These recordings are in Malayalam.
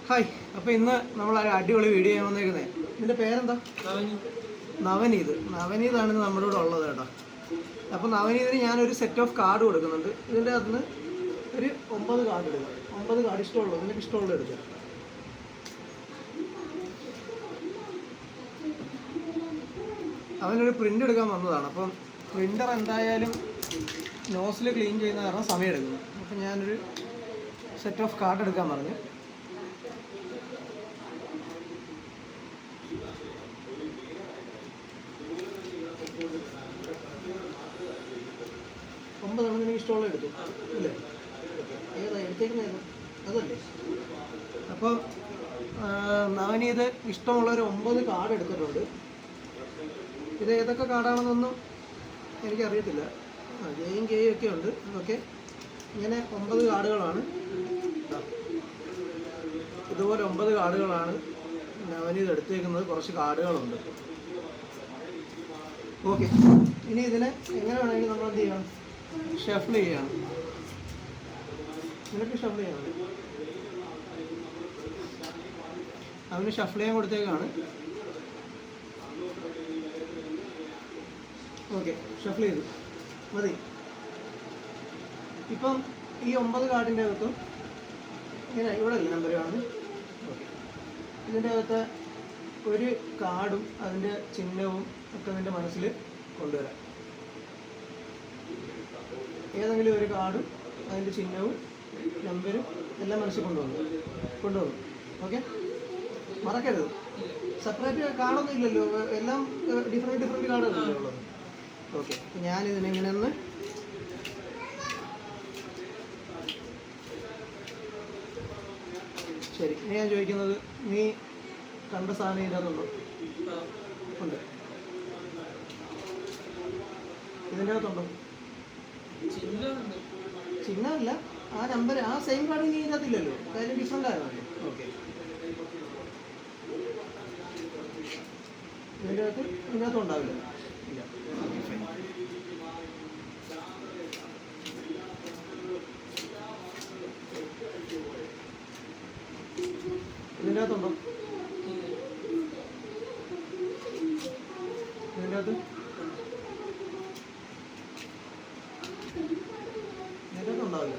ഹായ്. അപ്പോൾ ഇന്ന് നമ്മൾ അടിപൊളി വീഡിയോ ചെയ്യാൻ വന്നേക്കുന്നത്. ഇതിൻ്റെ പേരെന്താ? നവനീതാണ് നമ്മുടെ കൂടെ ഉള്ളത് കേട്ടോ. അപ്പോൾ നവനീതിന് ഞാനൊരു സെറ്റ് ഓഫ് കാർഡ് കൊടുക്കുന്നുണ്ട്. ഇതിൻ്റെ അകത്ത് നിന്ന് ഒരു 9 കാർഡ് എടുക്കുക. 9 കാർഡ് ഇഷ്ടമുള്ളത്, നിനക്ക് ഇഷ്ടമുള്ളത് എടുക്കുക. അവനൊരു പ്രിൻ്റ് എടുക്കാൻ വന്നതാണ്. അപ്പം പ്രിൻ്റർ എന്തായാലും നോസിൽ ക്ലീൻ ചെയ്യുന്ന കാരണം സമയം എടുക്കുന്നു. അപ്പം ഞാനൊരു സെറ്റ് ഓഫ് കാർഡ് എടുക്കാൻ പറഞ്ഞു. ഒമ്പതാണ് നിനക്ക് ഇഷ്ടമുള്ള എടുത്തു അല്ലേ? ഏതാ എടുത്തേക്കുന്നതായിരുന്നു? അതല്ലേ? അപ്പോൾ നവനീത് ഇഷ്ടമുള്ളൊരു 9 കാർഡ് എടുത്തിട്ടുണ്ട്. ഇത് ഏതൊക്കെ കാർഡാണെന്നൊന്നും എനിക്കറിയത്തില്ല. ജെയും കെയും ഒക്കെ ഉണ്ട്. ഓക്കെ, ഇങ്ങനെ 9 കാർഡുകളാണ്. ഇതുപോലെ 9 കാർഡുകളാണ് നവനീത് എടുത്തേക്കുന്നത്. കുറച്ച് കാർഡുകളുണ്ട്. ഓക്കെ, ഇനി ഇതിനെ എങ്ങനെ വേണമെങ്കിലും നമ്മൾ എന്ത് ചെയ്യണം? ഷഫിൾ ചെയ്യണം. നിനക്ക് ഷഫിൾ ചെയ്യണം. അവന് ഷഫിൾ ചെയ്യാൻ കൊടുത്തേക്കാണ്. ഓക്കെ, ഷഫിൾ ചെയ്തു മതി. ഇപ്പം ഈ 9 കാർഡിൻ്റെ അകത്തും ഇങ്ങനെ ഇവിടെ അല്ലേ നമ്പർ കാണുന്നത്? ഓക്കെ, ഇതിൻ്റെ അകത്ത് ഒരു കാർഡും അതിൻ്റെ ചിഹ്നവും ഒക്കെ നിൻ്റെ മനസ്സിൽ കൊണ്ടുവരാം. ഏതെങ്കിലും ഒരു കാർഡും അതിൻ്റെ ചിഹ്നവും നമ്പരും എല്ലാം മനസ്സിൽ കൊണ്ടുവന്നു. ഓക്കെ, മറക്കരുത്. സെപ്പറേറ്റ് കാർഡൊന്നും ഇല്ലല്ലോ, എല്ലാം ഡിഫറെൻറ്റ് കാർഡുകളല്ലേ ഉള്ളത്. ഓക്കെ, ഞാനിതിനെ ഇങ്ങനെ ഒന്ന് ശരി. ഇനി ഞാൻ ചോദിക്കുന്നത്, നീ കണ്ട സാധനം ഇതിനകത്തുണ്ടോ? ഉണ്ട്. ഇതിൻ്റെ അകത്തുണ്ടോ? ചിഹ്നമല്ല, ആ നമ്പർ, ആ സെയിം കാർഡ് ഇനി ഇതിനകത്തില്ലല്ലോ, കാര്യം ഡിഫറെൻ്റ് ആയതല്ലേ. ഓക്കെ, ഇതിനകത്ത് ഉണ്ടാവില്ല. ഇല്ല. ഇതിൻ്റെ അകത്തുണ്ടോ? ഇതിൻ്റെ അകത്ത് ഉണ്ടാവില്ല.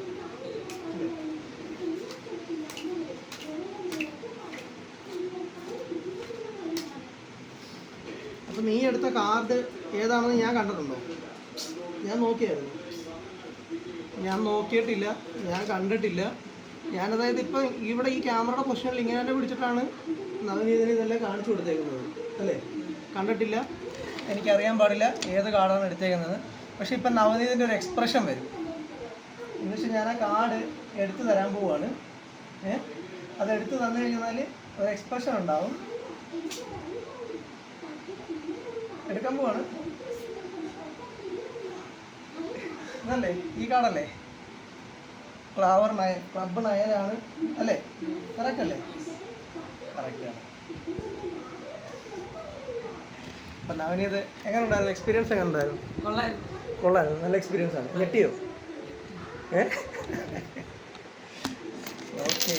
അപ്പം നീ എടുത്ത കാർഡ് ഏതാണെന്ന് ഞാൻ കണ്ടിട്ടുണ്ടോ? ഞാൻ നോക്കിയായിരുന്നു. ഞാൻ നോക്കിയിട്ടില്ല, ഞാൻ കണ്ടിട്ടില്ല. അതായത് ഇപ്പം ഇവിടെ ഈ ക്യാമറയുടെ പൊസിഷനിൽ ഇങ്ങനെ തന്നെ പിടിച്ചിട്ടാണ് നവനീതിന് ഇതെല്ലാം കാണിച്ചു കൊടുത്തേക്കുന്നത് അല്ലേ? കണ്ടിട്ടില്ല, എനിക്കറിയാൻ പാടില്ല ഏത് കാർഡാണ് എടുത്തേക്കുന്നത്. പക്ഷെ ഇപ്പം നവനീതിൻ്റെ ഒരു എക്സ്പ്രഷൻ വരും. എന്നുവെച്ചാൽ ഞാൻ ആ കാർഡ് എടുത്തു തരാൻ പോവുകയാണ്. അത് എടുത്തു തന്നു കഴിഞ്ഞാൽ ഒരു എക്സ്പ്രഷൻ ഉണ്ടാവും. എടുക്കാൻ പോവാണ്. ഇതല്ലേ ഈ കാർഡല്ലേ? ക്ലബ് 9 ആണ് അല്ലേ? കറക്റ്റ് അല്ലേ? കറക്റ്റാണ്. അപ്പം നവനീത് എങ്ങനെ ഉണ്ടായിരുന്നു? എക്സ്പീരിയൻസ് എങ്ങനെ ഉണ്ടായിരുന്നു? കൊള്ളായിരുന്നു. നല്ല എക്സ്പീരിയൻസ് ആണ്. ഞെട്ടിയോ? ഓക്കെ.